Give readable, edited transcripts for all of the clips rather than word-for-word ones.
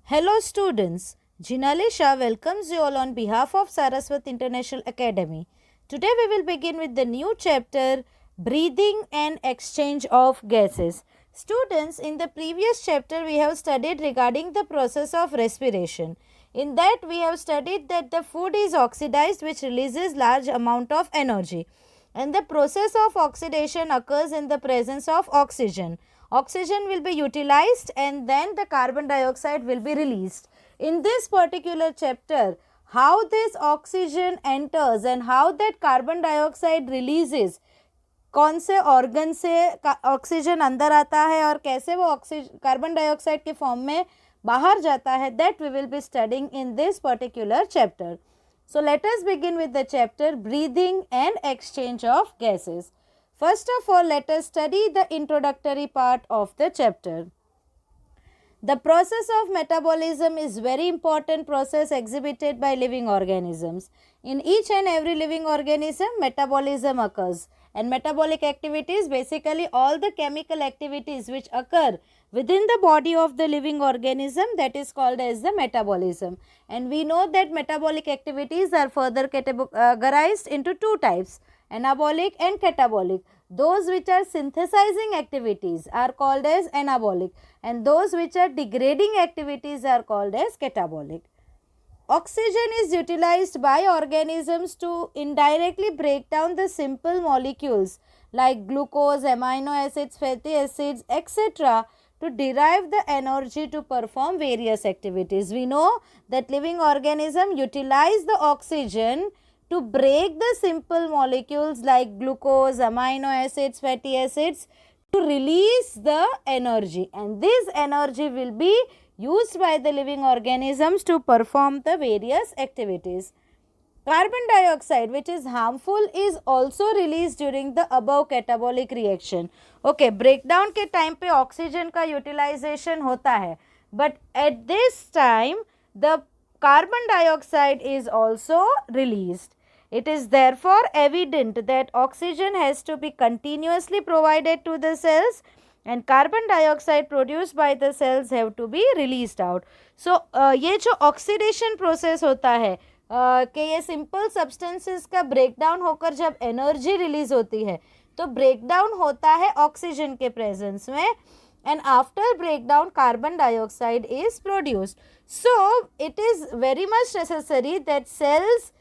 Hello students, Jinalisha welcomes you all on behalf of Saraswat International Academy. Today we will begin with the new chapter Breathing and Exchange of Gases. Students, in the previous chapter we have studied regarding the process of respiration. In that we have studied that the food is oxidized which releases large amount of energy, and the process of oxidation occurs in the presence of oxygen. Oxygen will be utilized and then the carbon dioxide will be released. In this particular chapter, how this oxygen enters and how that carbon dioxide releases, कौन से organ से oxygen अंदर आता है और कैसे वो oxygen carbon dioxide के फॉर्म में बाहर जाता है, that we will be studying in this particular chapter. So let us begin with the chapter Breathing and Exchange of Gases. First of all, let us study the introductory part of the chapter. The process of metabolism is very important process exhibited by living organisms. In each and every living organism, metabolism occurs, and metabolic activities, basically all the chemical activities which occur within the body of the living organism, that is called as the metabolism. And we know that metabolic activities are further categorized into two types, anabolic and catabolic. Those which are synthesizing activities are called as anabolic, and those which are degrading activities are called as catabolic. Oxygen is utilized by organisms to indirectly break down the simple molecules like glucose, amino acids, fatty acids, etc. to derive the energy to perform various activities. We know that living organisms utilize the oxygen to break the simple molecules like glucose, amino acids, fatty acids to release the energy, and this energy will be used by the living organisms to perform the various activities. Carbon dioxide, which is harmful, is also released during the above catabolic reaction. Okay, breakdown के time पे oxygen का utilization होता है, but at this time the carbon dioxide is also released. It is therefore evident that oxygen has to be continuously provided to the cells, and carbon dioxide produced by the cells have to be released out. So ये जो oxidation process होता है कि ये simple substances का breakdown होकर जब energy release होती है तो ब्रेकडाउन होता है ऑक्सीजन के प्रेजेंस में, and after breakdown carbon dioxide is produced. So it is very much necessary that cells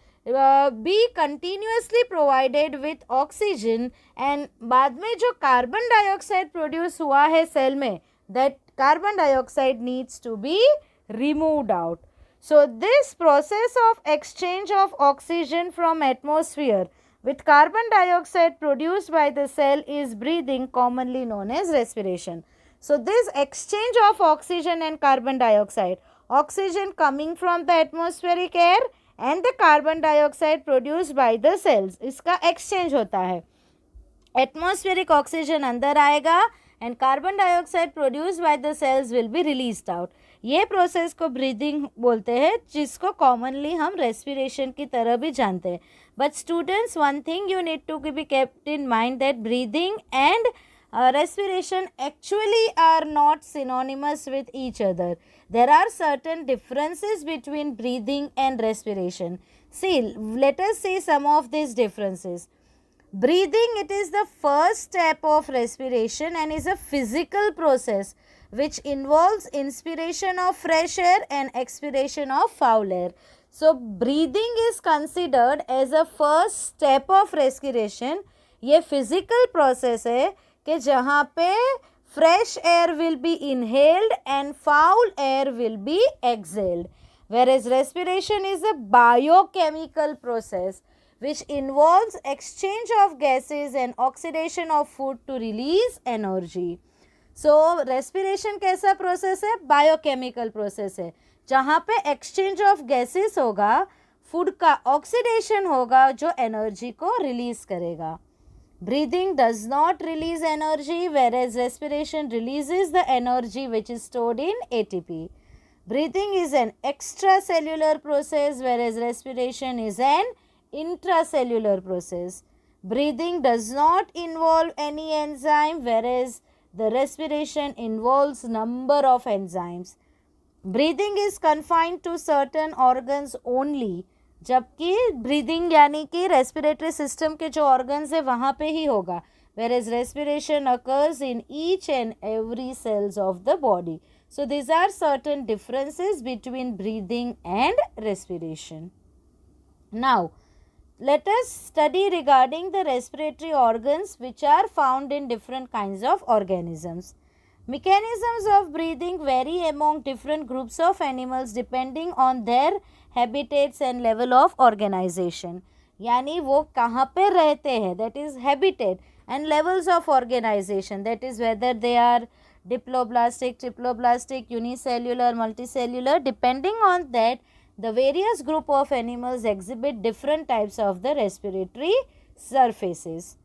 be continuously provided with oxygen, and बाद में जो carbon dioxide produce हुआ है सेल में, that carbon dioxide needs to be removed out. So this process of exchange of oxygen from atmosphere with carbon dioxide produced by the cell is breathing, commonly known as respiration. So this exchange of oxygen and carbon dioxide, oxygen coming from the atmospheric air and the carbon dioxide produced by the cells, इसका exchange होता है. Atmospheric oxygen अंदर आएगा and carbon dioxide produced by the cells will be released out. ये process को breathing बोलते हैं, जिसको कॉमनली हम रेस्पिरेशन की तरह भी जानते हैं. But students, one thing you need to be kept in mind that breathing and respiration actually are not synonymous with each other. There are certain differences between breathing and respiration. See, let us see some of these differences. Breathing, it is the first step of respiration and is a physical process which involves inspiration of fresh air and expiration of foul air. So, breathing is considered as a first step of respiration. ये physical process है कि जहाँ पे fresh air will be inhaled and foul air will be exhaled, whereas respiration is a biochemical process which involves exchange of gases and oxidation of food to release energy. So respiration कैसा process है? Biochemical process है, जहाँ पे exchange of gases होगा, food का oxidation होगा जो energy को release करेगा. Breathing does not release energy, whereas respiration releases the energy which is stored in ATP. Breathing is an extracellular process, whereas respiration is an intracellular process. Breathing does not involve any enzyme, whereas the respiration involves number of enzymes. Breathing is confined to certain organs only, जबकि breathing यानी कि respiratory system के जो organs है वहाँ पे ही होगा, whereas respiration occurs in each and every cells of the body. So these are certain differences between breathing and respiration. Now let us study regarding the respiratory organs which are found in different kinds of organisms. Mechanisms of breathing vary among different groups of animals depending on their habitats and level of organization. यानी वो कहाँ पे रहते हैं, that is habitat, and levels of organization, that is whether they are diploblastic, triploblastic, unicellular, multicellular. Depending on that, the various group of animals exhibit different types of the respiratory surfaces.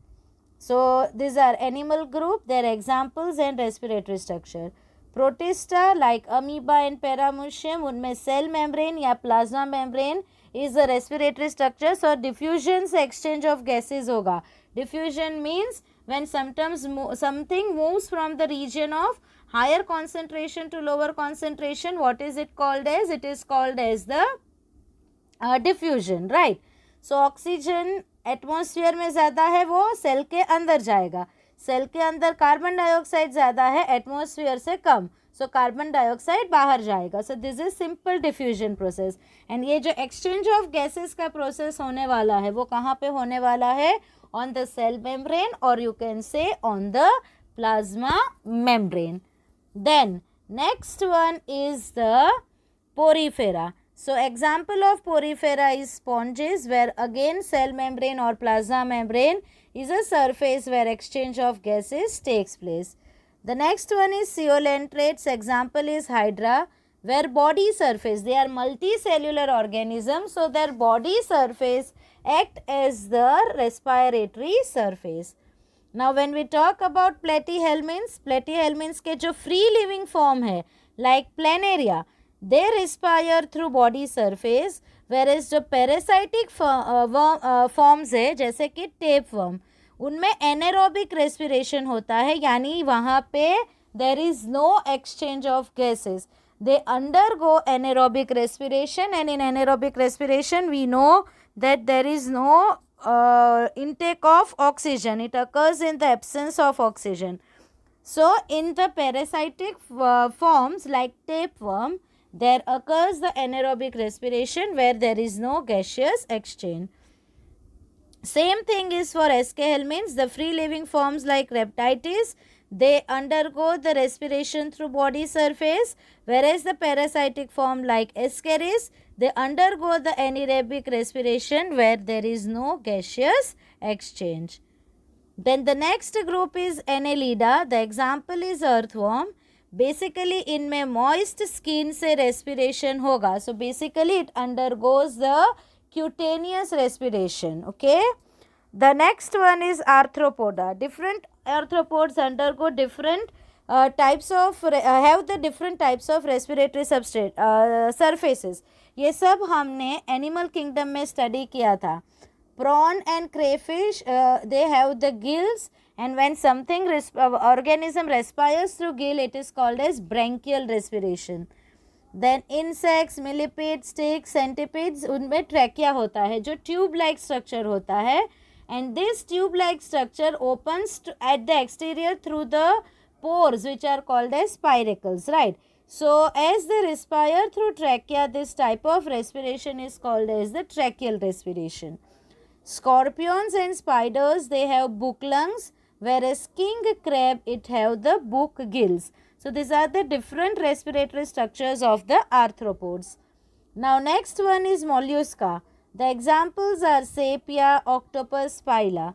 So these are animal group, their examples and respiratory structure. Protista like amoeba and paramucium, उनमें cell membrane या plasma membrane is the respiratory structure. So diffusion से exchange of gases होगा. Diffusion means when something moves from the region of higher concentration to lower concentration. What is it called as? It is called as the diffusion, right? So oxygen atmosphere में ज़्यादा है, वो cell के अंदर जाएगा. Cell के अंदर carbon dioxide ज़्यादा है, एटमॉस्फेयर से कम, सो कार्बन डाइऑक्साइड बाहर जाएगा. So this is simple diffusion process. And ये जो एक्सचेंज ऑफ गैसेस का प्रोसेस होने वाला है वो कहाँ पे होने वाला है? ऑन द सेल मेम्ब्रेन, और you can say on the plasma membrane. Then next one is the porifera. So example of porifera is sponges, where again cell membrane or plasma membrane is a surface where exchange of gases takes place. The next one is coelentrates. Example is hydra, where body surface, they are multicellular organisms, so their body surface act as the respiratory surface. Now when we talk about platyhelminths के जो free living form है like planaria, they respire through body surface, whereas जो parasitic forms है जैसे कि tapeworm, उनमें anaerobic respiration होता है, यानी वहाँ पे there is no exchange of gases. They undergo anaerobic respiration, and in anaerobic respiration we know that there is no intake of oxygen. It occurs in the absence of oxygen. So in the parasitic forms like tapeworm, there occurs the anaerobic respiration where there is no gaseous exchange. Same thing is for Escahelminths. The free living forms like Rhabditis, they undergo the respiration through body surface, whereas the parasitic form like Ascaris, they undergo the anaerobic respiration where there is no gaseous exchange. Then the next group is Annelida. The example is earthworm. Basically इनमें moist skin से respiration होगा, so basically it undergoes the cutaneous respiration. Okay, the next one is arthropoda. Different arthropods undergo different types of have the different types of respiratory substrate surfaces. ये सब हमने animal kingdom में study किया था. Prawn and crayfish, they have the gills, and when something organism respires through gill, it is called as branchial respiration. Then insects, millipedes, ticks, centipedes, उनमें trachea होता है जो tube like structure होता है, and this tube like structure opens at the exterior through the pores which are called as spiracles, right? So as they respire through trachea, this type of respiration is called as the tracheal respiration. Scorpions and spiders, they have book lungs, whereas king crab, it have the book gills. So these are the different respiratory structures of the arthropods. Now next one is mollusca. The examples are sepia, octopus, phyla.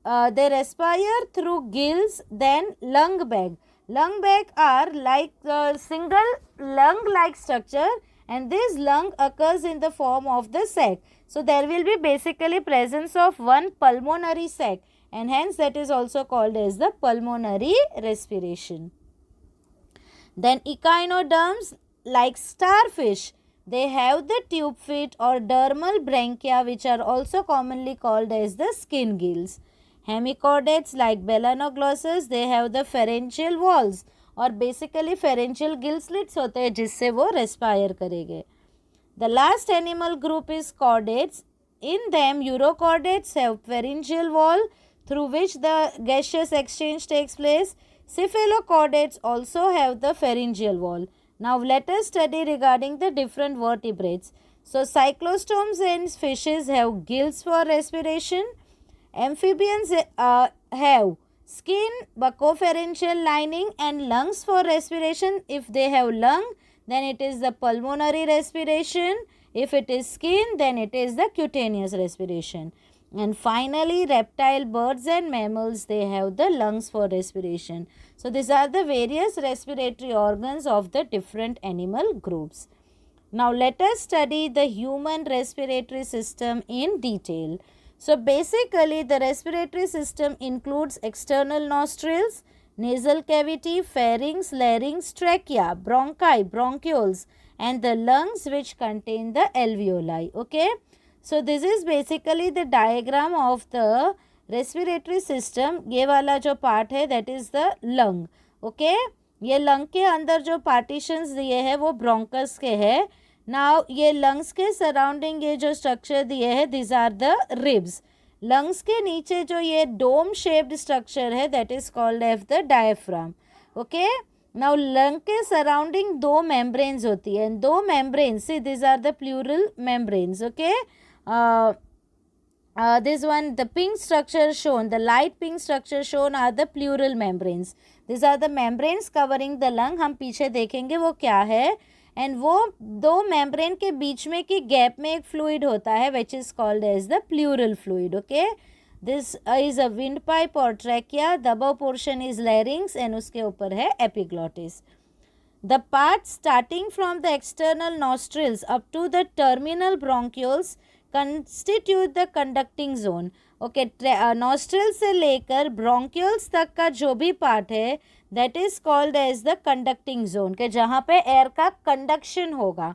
They respire through gills, then lung bag. Lung bag are like a single lung like structure, and this lung occurs in the form of the sac. So there will be basically presence of one pulmonary sac, and hence that is also called as the pulmonary respiration. Then echinoderms like starfish, they have the tube feet or dermal branchia, which are also commonly called as the skin gills. Hemichordates like Belanoglossus, they have the pharyngeal walls और basically फेरेंशियल gill slits होते हैं जिससे वो respire करेंगे. The last animal group is chordates. In them, urochordates have pharyngeal wall through which the gaseous exchange takes place. Cephalochordates also have the pharyngeal wall. Now let us study regarding the different vertebrates. So cyclostomes and fishes have gills for respiration. Amphibians have skin, buccopharyngeal lining and lungs for respiration. If they have lung, then it is the pulmonary respiration. If it is skin, then it is the cutaneous respiration. And finally, reptile, birds and mammals, they have the lungs for respiration. So these are the various respiratory organs of the different animal groups. Now let us study the human respiratory system in detail. So basically the respiratory system includes external nostrils, nasal cavity, pharynx, larynx, trachea, bronchi, bronchioles and the lungs which contain the alveoli. Okay. So this is basically the diagram of the respiratory system. ये वाला जो part है that is the lung. Okay. ये lung के अंदर जो partitions दिए हैं वो bronchus के है. Now ये lungs के surrounding ये जो structure दिए है these are the ribs. lungs के नीचे जो ये dome shaped structure है that is called as the diaphragm. Okay. Now lung के surrounding दो membranes होती है and दो membranes, see these are the pleural membranes. Okay. This one, the pink structure shown, the light pink structure shown are the pleural membranes. These are the membranes covering the lung. हम पीछे देखेंगे वो क्या है. And वो दो membrane के बीच में की गैप में एक फ्लूइड होता है which is called as the pleural fluid. Okay. This is a windpipe or trachea. The above portion is larynx and उसके ऊपर है epiglottis. The part starting from the external nostrils up to the terminal bronchioles constitute the conducting zone. Okay. Nostril से लेकर bronchioles तक का जो भी part है that is called as the conducting zone के जहाँ पे एयर का कंडक्शन होगा.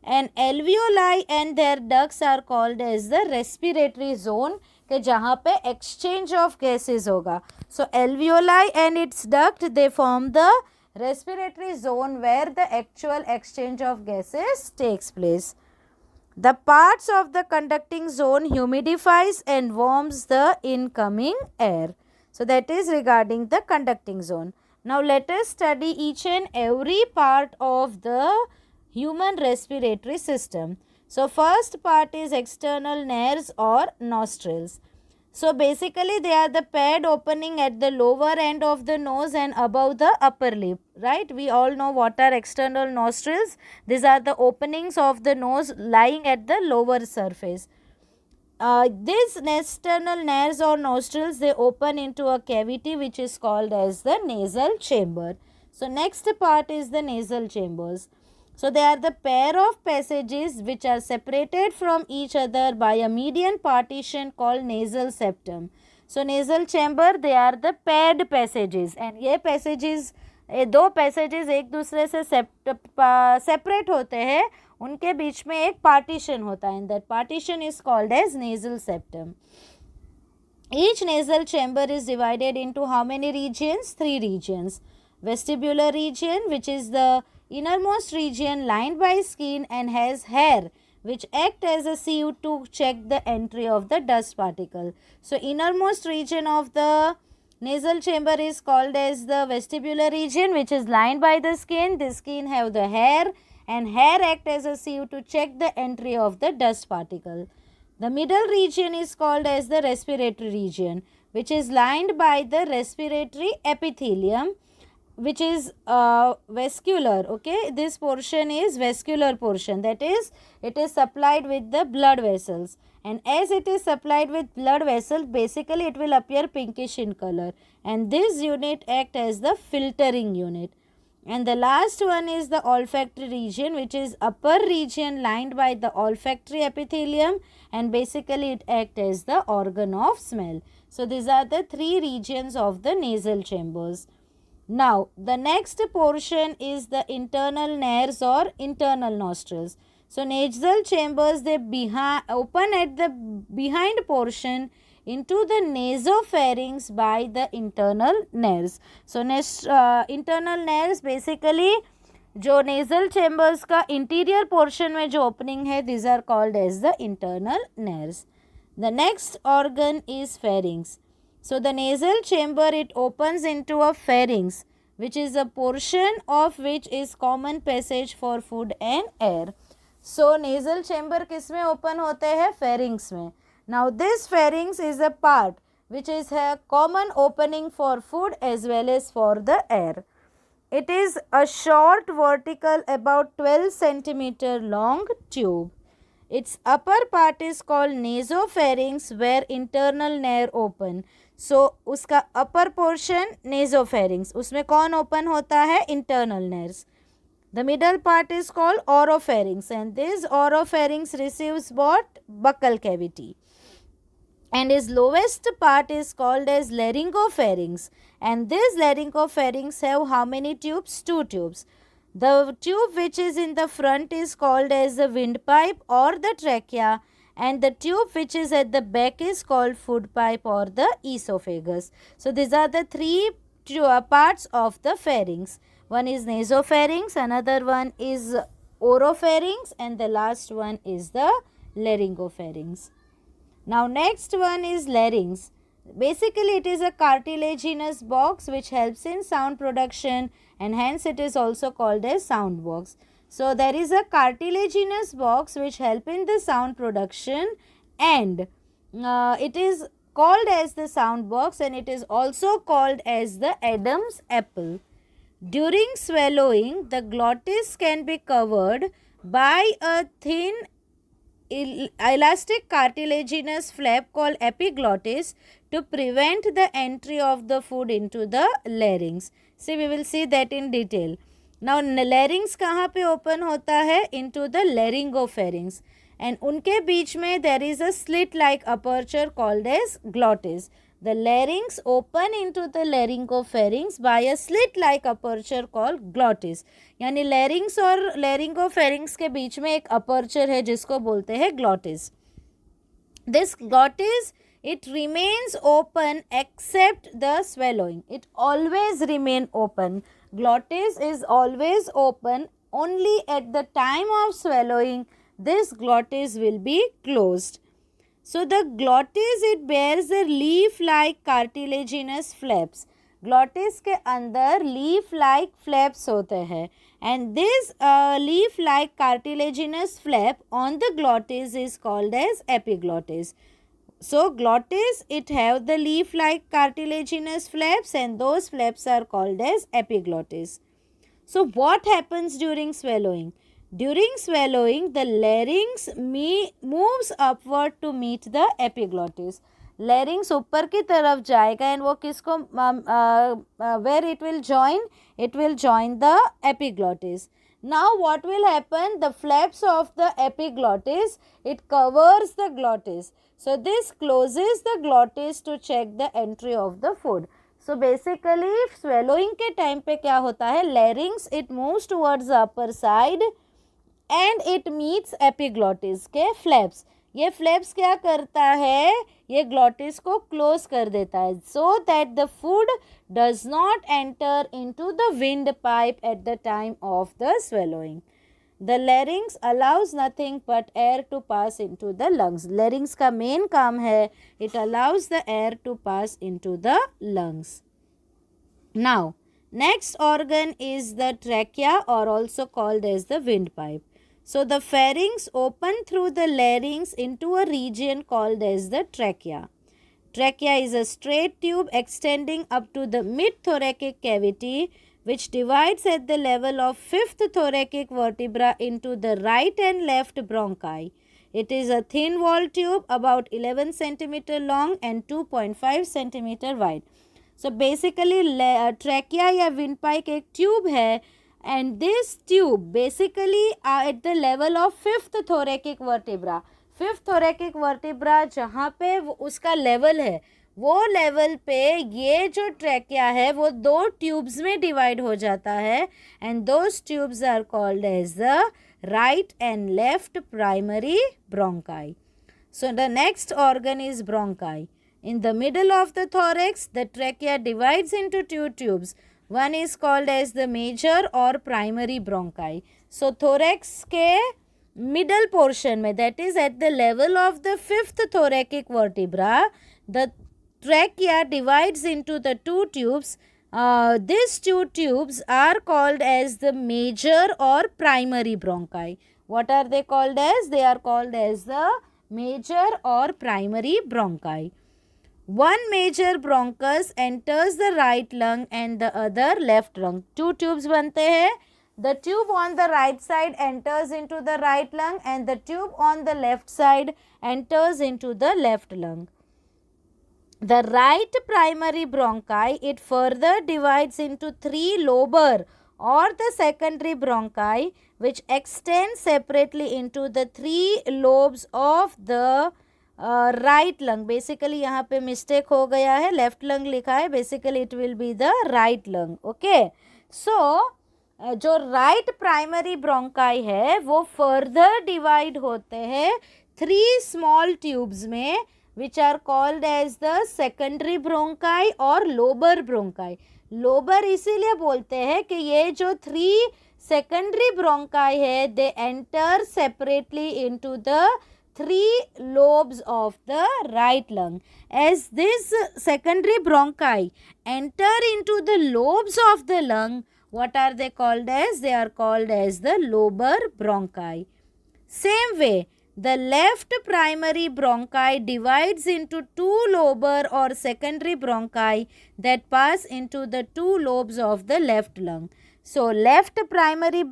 And alveoli and their ducts are called as the respiratory zone के जहाँ पे एक्सचेंज ऑफ गैसेस होगा. So alveoli and its duct they form the respiratory zone where the actual exchange of gases takes place. The parts of the conducting zone humidifies and warms the incoming air. So that is regarding the conducting zone. Now let us study each and every part of the human respiratory system. So first part is external nares or nostrils. So basically they are the paired opening at the lower end of the nose and above the upper lip, right? We all know what are external nostrils. These are the openings of the nose lying at the lower surface. These external nares or nostrils, they open into a cavity which is called as the nasal chamber. So next part is the nasal chambers. So they are the pair of passages which are separated from each other by a median partition called nasal septum. So nasal chamber, they are the paired passages and ये passages, दो passages एक दूसरे से separate होते हैं, उनके बीच में एक partition होता है and that partition is called as nasal septum. Each nasal chamber is divided into how many regions? 3 regions. Vestibular region, which is the innermost region lined by skin and has hair which act as a sieve to check the entry of the dust particle. So innermost region of the nasal chamber is called as the vestibular region, which is lined by the skin. The skin have the hair and hair act as a sieve to check the entry of the dust particle. The middle region is called as the respiratory region, which is lined by the respiratory epithelium, which is vascular. Okay, this portion is vascular portion, that is it is supplied with the blood vessels, and as it is supplied with blood vessels, basically it will appear pinkish in color, and this unit act as the filtering unit. And the last one is the olfactory region, which is upper region lined by the olfactory epithelium, and basically it act as the organ of smell. So these are the 3 regions of the nasal chambers. Now the next portion is the internal nares or internal nostrils. So nasal chambers, they open at the behind portion into the nasopharynx by the internal nares. So internal nares basically जो nasal chambers का interior portion में जो opening है, these are called as the internal nares. The next organ is pharynx. So the nasal chamber, it opens into a pharynx, which is a portion of which is common passage for food and air. So nasal chamber किस में open होते हैं? Pharynx में. Now this pharynx is a part which is a common opening for food as well as for the air. It is a short vertical about 12 centimeter long tube. Its upper part is called nasopharynx where internal nair open. So उसका upper portion nasopharynx, उसमें कौन open होता है? Internal nares. The middle part is called oropharynx and this oropharynx receives what? Buccal cavity. And his lowest part is called as laryngopharynx, and this laryngopharynx have how many tubes? 2 tubes. The tube which is in the front is called as the windpipe or the trachea, and the tube which is at the back is called food pipe or the esophagus. So these are the three parts of the pharynx. One is nasopharynx, another one is oropharynx, and the last one is the laryngopharynx. Now next one is larynx. Basically it is a cartilaginous box which helps in sound production, and hence it is also called as sound box. So there is a cartilaginous box which help in the sound production, and it is called as the sound box, and it is also called as the Adam's apple. During swallowing, the glottis can be covered by a thin elastic cartilaginous flap called epiglottis to prevent the entry of the food into the larynx. See, we will see that in detail. Now larynx कहाँ पे open होता है? Into the laryngopharynx, and उनके बीच में there is a slit like aperture called as glottis. The larynx open into the laryngopharynx by a slit like aperture called glottis. यानी larynx और laryngopharynx के बीच में एक aperture है जिसको बोलते हैं glottis. This glottis, it remains open except the swallowing. It always remain open. Glottis is always open. Only at the time of swallowing, this glottis will be closed. So the glottis, it bears a leaf-like cartilaginous flaps. Glottis के अंदर leaf-like flaps होते हैं, and this leaf-like cartilaginous flap on the glottis is called as epiglottis. So glottis, it have the leaf-like cartilaginous flaps, and those flaps are called as epiglottis. So what happens during swallowing? During swallowing, the larynx moves upward to meet the epiglottis. Larynx ऊपर की तरफ जाएगा, and वो किसको where it will join? It will join the epiglottis. Now what will happen? The flaps of the epiglottis, it covers the glottis. So this closes the glottis to check the entry of the food. So basically swallowing के time पे क्या होता है? Larynx, it moves towards the upper side and it meets epiglottis के flaps. ये flaps क्या करता है? ये glottis को close कर देता है, so that the food does not enter into the windpipe at the time of the swallowing. The larynx allows nothing but air to pass into the lungs. Larynx का main काम है, it allows the air to pass into the lungs. Now, next organ is the trachea, or also called as the windpipe. So the pharynx open through the larynx into a region called as the trachea. Trachea is a straight tube extending up to the mid-thoracic cavity, which divides at the level of fifth thoracic vertebra into the right and left bronchi. It is a thin walled tube about 11 centimeter long and 2.5 centimeter wide. So basically trachea या windpipe एक tube है, and this tube basically at the level of fifth thoracic vertebra. Fifth thoracic vertebra जहाँ पे उसका level है, वो level पे ये जो trachea है वो दो tubes में divide हो जाता है, and those tubes are called as the right and left primary bronchi. So the next organ is bronchi. In the middle of the thorax, the trachea divides into two tubes. One is called as the major or primary bronchi. So thorax के middle portion में, that is at the level of the fifth thoracic vertebra, the trachea divides into the two tubes. These two tubes are called as the major or primary bronchi. What are they called as? They are called as the major or primary bronchi. One major bronchus enters the right lung and the other left lung. Two tubes बनते हैं. The tube on the right side enters into the right lung and the tube on the left side enters into the left lung. The right primary bronchi, it further divides into three lobar or the secondary bronchi which extend separately into the three lobes of the right lung. Basically यहाँ पे mistake हो गया है, left lung लिखा है, basically it will be the right lung. Okay, so जो right primary bronchi है वो फर्दर डिवाइड होते हैं थ्री स्मॉल ट्यूब्स में which are called as the secondary bronchi और लोबर ब्रोंकाई. लोबर इसीलिए बोलते हैं कि ये जो थ्री सेकेंडरी ब्रोंकाई है they enter separately into the three lobes of the right lung. As this secondary bronchi enter into the lobes of the lung, what are they called as? They are called as the lobar bronchi. Same way, the left primary bronchi divides into two lobar or secondary bronchi that pass into the two lobes of the left lung. So left primary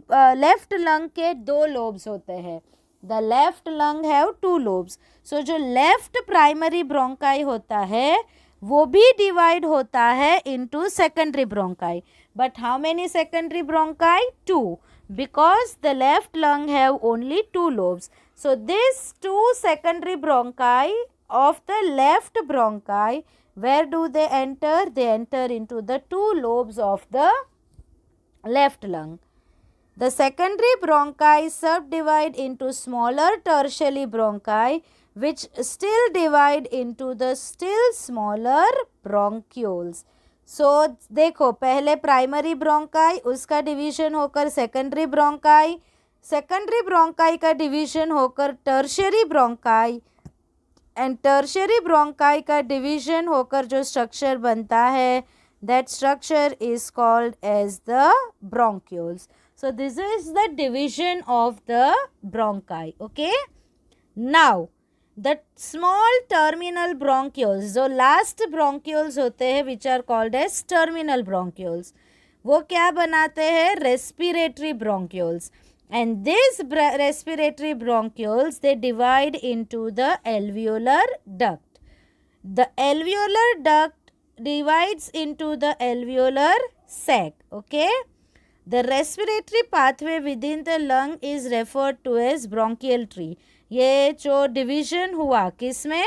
left lung के दो lobes होते हैं. The left lung have two lobes. So जो left primary bronchi होता है वो भी divide होता है into secondary bronchi. But how many secondary bronchi? Two. Because the left lung have only two lobes. So these two secondary bronchi of the left bronchi, where do they enter? They enter into the two lobes of the left lung. The secondary bronchi subdivide into smaller tertiary bronchi which still divide into the still smaller bronchioles. So देखो पहले primary bronchi उसका division होकर secondary bronchi, secondary bronchi का division होकर tertiary bronchi and tertiary bronchi का division होकर जो structure बनता है that structure is called as the bronchioles. So this is the division of the bronchi. Okay, now the small terminal bronchioles, जो last bronchioles होते हैं which are called as terminal bronchioles, वो क्या बनाते हैं? respiratory bronchioles. And these respiratory bronchioles they divide into the alveolar duct. The alveolar duct divides into the alveolar sac. Okay, the respiratory pathway within the lung is referred to as bronchial tree. ये जो division हुआ किस में?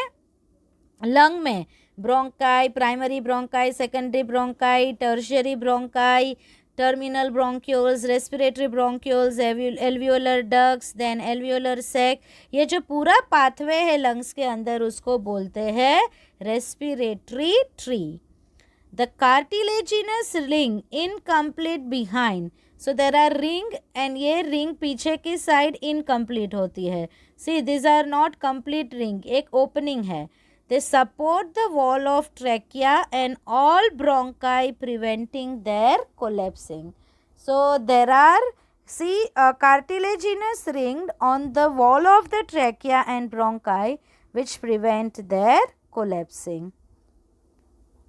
Lung में. Bronchi, primary bronchi, secondary bronchi, tertiary bronchi, terminal bronchioles, respiratory bronchioles, alveolar ducts, then alveolar sac. ये जो पूरा pathway है लंग्स के अंदर उसको बोलते हैं respiratory tree. The cartilaginous ring incomplete behind. So there are ring and ये ring पीछे की side incomplete होती है. See, these are not complete ring, एक opening है. They support the wall of trachea and all bronchi preventing their collapsing. So there are, see, a cartilaginous ring on the wall of the trachea and bronchi which prevent their collapsing.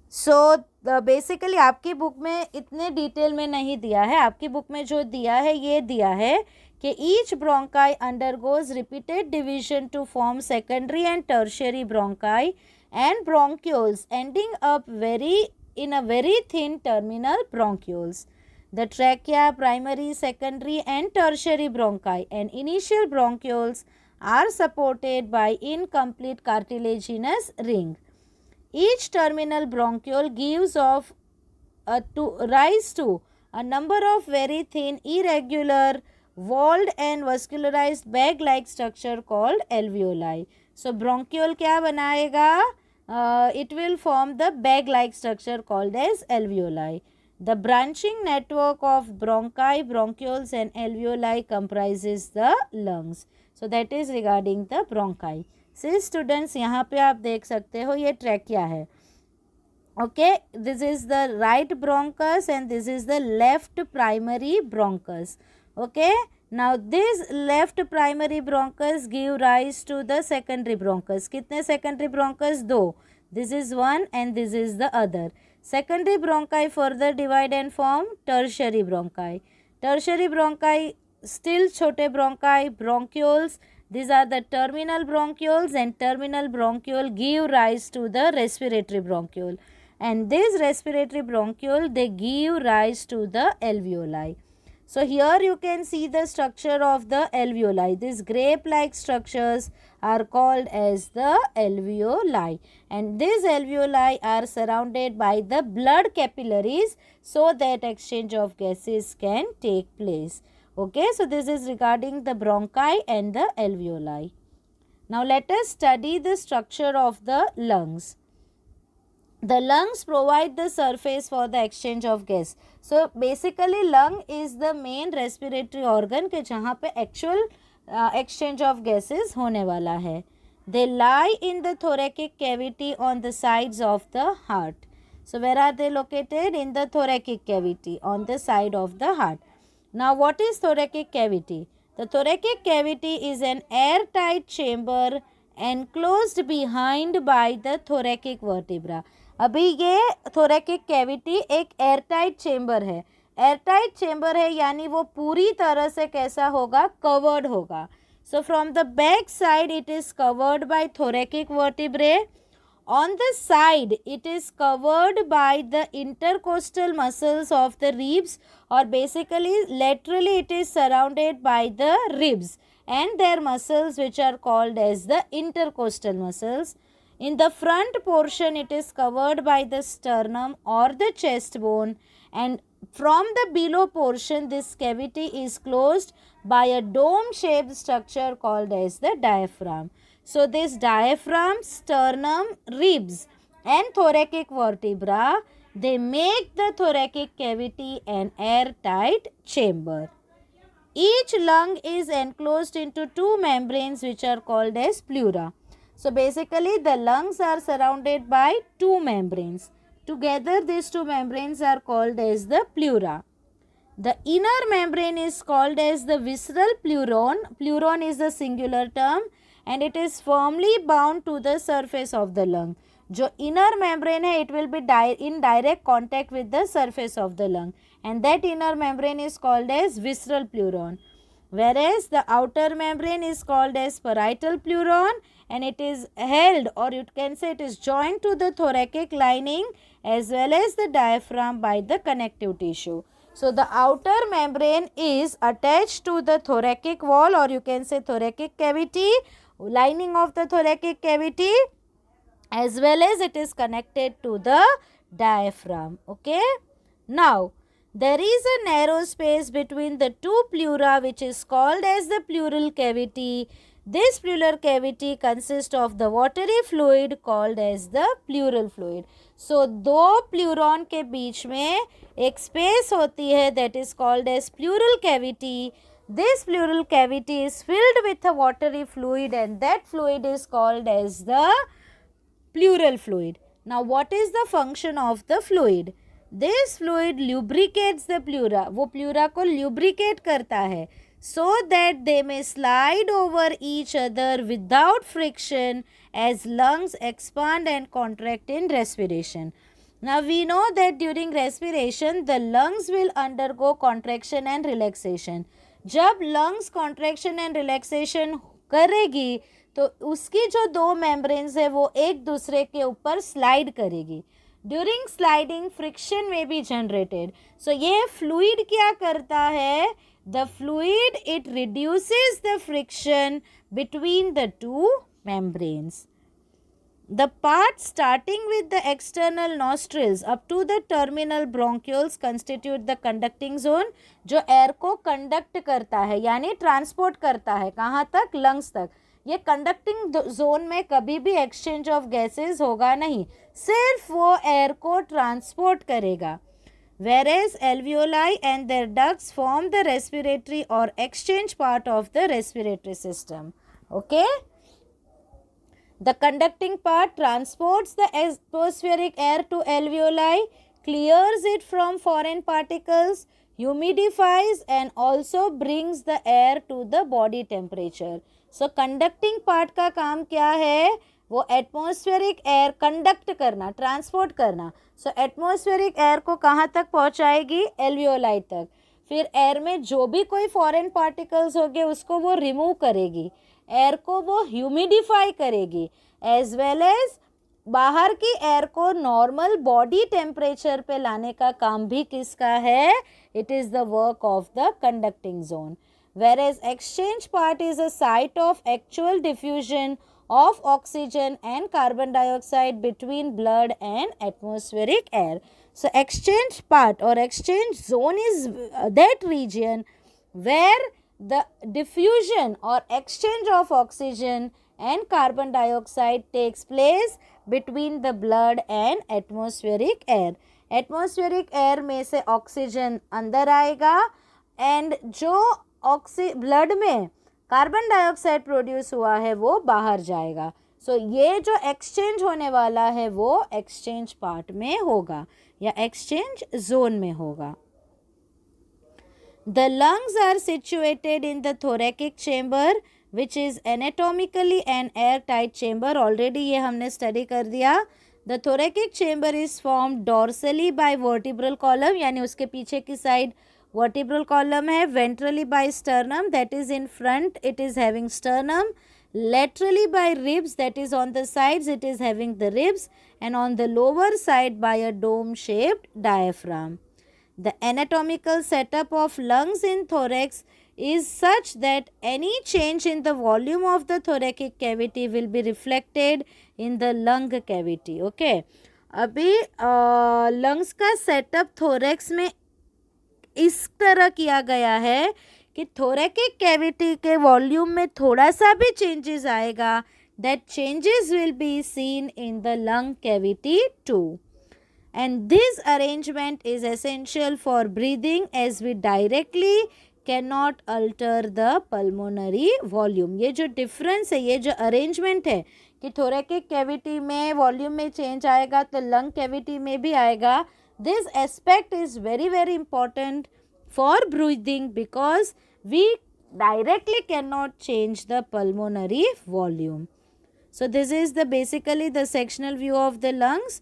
So basically आपकी book में इतने detail में नहीं दिया है. आपकी book में जो दिया है ये दिया है कि each bronchi undergoes repeated division to form secondary and tertiary bronchi and bronchioles ending up in a very thin terminal bronchioles. The trachea, primary, secondary and tertiary bronchi and initial bronchioles are supported by incomplete cartilaginous ring. Each terminal bronchiole gives off rise to a number of very thin, irregular, walled and vascularized bag-like structure called alveoli. So bronchiole क्या बनाएगा? it will form the bag-like structure called as alveoli. The branching network of bronchi, bronchioles and alveoli comprises the lungs. So that is regarding the bronchi. See students, यहाँ पे आप देख सकते हो ये trachea है. Okay, this is the right bronchus and this is the left primary bronchus. Okay, now this left primary bronchus give rise to the secondary bronchus. कितने secondary bronchus? दो. This is one and this is the other. Secondary bronchi further divide and form tertiary bronchi. Tertiary bronchi still छोटे bronchi, bronchioles. These are the terminal bronchioles and terminal bronchiole give rise to the respiratory bronchiole. And this respiratory bronchiole, they give rise to the alveoli. So here you can see the structure of the alveoli. These grape-like structures are called as the alveoli, and these alveoli are surrounded by the blood capillaries so that exchange of gases can take place. Okay, so this is regarding the bronchi and the alveoli. Now let us study the structure of the lungs. The lungs provide the surface for the exchange of gas. So basically lung is the main respiratory organ के जहाँ पे actual exchange of gases होने वाला है. They lie in the thoracic cavity on the sides of the heart. So where are they located? In the thoracic cavity on the side of the heart. Now what is thoracic cavity? The thoracic cavity is an airtight chamber enclosed behind by the thoracic vertebra. अभी ये thoracic cavity एक airtight chamber है. Airtight chamber है यानी वो पूरी तरह से कैसा होगा? Covered होगा. So from the back side it is covered by thoracic vertebrae. On the side it is covered by the intercostal muscles of the ribs, or basically laterally it is surrounded by the ribs and their muscles which are called as the intercostal muscles. In the front portion it is covered by the sternum or the chest bone, and from the below portion this cavity is closed by a dome shaped structure called as the diaphragm. So this diaphragm, sternum, ribs and thoracic vertebra, they make the thoracic cavity an airtight chamber. Each lung is enclosed into two membranes which are called as pleura. So basically the lungs are surrounded by two membranes. Together these two membranes are called as the pleura. The inner membrane is called as the visceral pleuron. Pleuron is the singular term and it is firmly bound to the surface of the lung. जो inner membrane है, it will be in direct contact with the surface of the lung, and that inner membrane is called as visceral pleuron. Whereas the outer membrane is called as parietal pleuron, and it is held, or you can say it is joined to the thoracic lining as well as the diaphragm by the connective tissue. So the outer membrane is attached to the thoracic wall, or you can say thoracic cavity, lining of the thoracic cavity, as well as it is connected to the diaphragm. Okay. Now there is a narrow space between the two pleura which is called as the pleural cavity. This pleural cavity consists of the watery fluid called as the pleural fluid. So दो pleuron के बीच में एक space होती है that is called as pleural cavity. This pleural cavity is filled with a watery fluid and that fluid is called as the pleural fluid. Now what is the function of the fluid? This fluid lubricates the pleura. वो pleura को lubricate करता है so that they may slide over each other without friction as lungs expand and contract in respiration. Now we know that during respiration the lungs will undergo contraction and relaxation. जब lungs contraction and relaxation करेगी तो उसकी जो दो membranes है वो एक दूसरे के ऊपर slide करेगी. During sliding friction may be generated. So ये fluid क्या करता है? The fluid, it reduces the friction between the two membranes. The part starting with the external nostrils up to the terminal bronchioles constitute the conducting zone, जो air को conduct करता है यानी transport करता है कहाँ तक? Lungs तक. ये कंडक्टिंग जोन में कभी भी एक्सचेंज ऑफ गैसेस होगा नहीं, सिर्फ वो एयर को ट्रांसपोर्ट करेगा. Whereas alveoli and their ducts form the respiratory or exchange part of the respiratory system. Okay? The conducting part transports the atmospheric air to alveoli, clears it from foreign particles, humidifies and also brings the air to the body temperature. So conducting part का काम क्या है? वो atmospheric air conduct करना, transport करना. सो atmospheric air को कहाँ तक पहुँचाएगी? एल्वियोलाई तक. फिर एयर में जो भी कोई फॉरेन पार्टिकल्स होंगे उसको वो रिमूव करेगी, एयर को वो ह्यूमिडिफाई करेगी, एज वेल एज बाहर की एयर को नॉर्मल बॉडी टेम्परेचर पे लाने का काम भी किसका है? It is the work of the conducting zone. Whereas exchange part is a site of actual diffusion of oxygen and carbon dioxide between blood and atmospheric air. So exchange part or exchange zone is that region where the diffusion or exchange of oxygen and carbon dioxide takes place between the blood and atmospheric air. Atmospheric air में से oxygen अंदर आएगा and जो blood में carbon dioxide produce हुआ है वो बाहर जाएगा. सो ये जो एक्सचेंज होने वाला है वो एक्सचेंज पार्ट में होगा या एक्सचेंज जोन में होगा. The lungs are situated in the thoracic chamber which is anatomically an airtight chamber. Already ये हमने स्टडी कर दिया. The thoracic chamber is form dorsally by vertebral column, यानी उसके पीछे की साइड vertebral column है. ventrally by sternum, that is in front it is having sternum. laterally by ribs, that is on the sides it is having the ribs, and on the lower side by a dome shaped diaphragm. The anatomical setup of lungs in thorax is such that any change in the volume of the thoracic cavity will be reflected in the lung cavity. Okay, अभी lungs का setup thorax में इस तरह किया गया है कि thoracic cavity के वॉल्यूम में थोड़ा सा भी चेंजेस आएगा, that changes will be seen in the lung cavity too. And this arrangement is essential for breathing as we directly can not alter the pulmonary volume. ये जो डिफरेंस है, ये जो अरेंजमेंट है कि थोरैकिक कैविटी में volume में change आएगा तो लंग कैविटी में भी आएगा. This aspect is very very important for breathing because we directly cannot change the pulmonary volume. So this is the basically the sectional view of the lungs.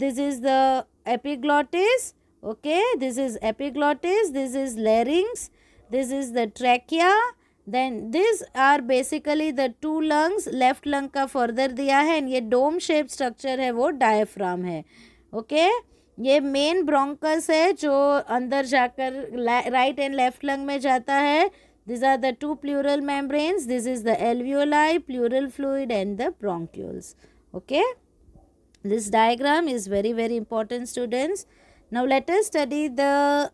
This is the epiglottis. Okay, this is epiglottis. This is larynx. This is the trachea. Then these are basically the two lungs. Left lung का further दिया है and ये dome shaped structure है वो diaphragm है. Okay. ये main bronchus है जो अंदर जाकर राइट एंड लेफ्ट लंग में जाता है. This are the two pleural membranes. This is the alveoli, pleural fluid and the bronchioles. Okay, this diagram is very very important students. Now let us study the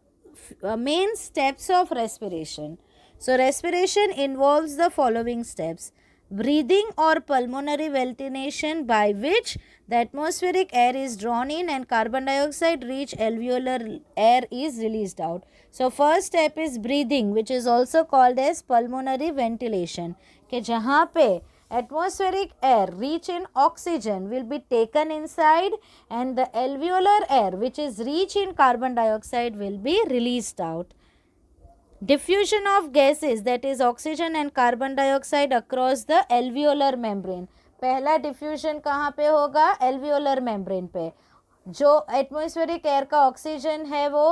main steps of respiration. So respiration involves the following steps. breathing or pulmonary ventilation, by which the atmospheric air is drawn in and carbon dioxide rich alveolar air is released out. So first step is breathing, which is also called as pulmonary ventilation, कि जहाँ पे atmospheric air rich in oxygen will be taken inside and the alveolar air which is rich in carbon dioxide will be released out. Diffusion of gases, that is oxygen and carbon dioxide across the alveolar membrane. पहला diffusion कहाँ पे होगा? Alveolar membrane पे. जो atmospheric air का oxygen है वो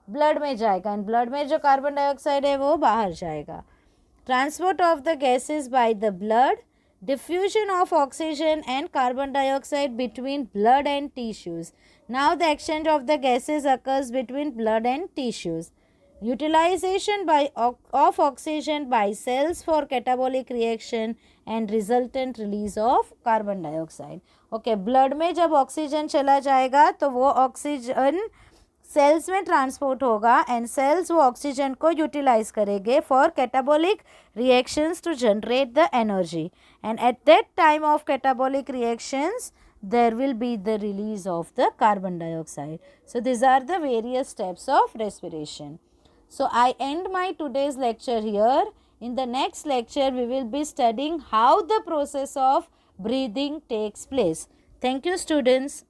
blood में जाएगा एंड ब्लड में जो कार्बन डाइऑक्साइड है वो बाहर जाएगा. Transport of the gases by the blood. diffusion of oxygen and carbon dioxide between blood and tissues. Now the exchange of the gases occurs between blood and tissues. Utilization of oxygen by cells for catabolic reaction and resultant release of carbon dioxide. Okay, blood में जब oxygen चला जाएगा तो वो oxygen cells में transport होगा and cells वो oxygen को यूटिलाइज करेंगे for catabolic reactions to generate the energy and at that time of catabolic reactions there will be the release of the carbon dioxide. So these are the various steps of respiration. So I end my today's lecture here. In the next lecture we will be studying how the process of breathing takes place. Thank you students.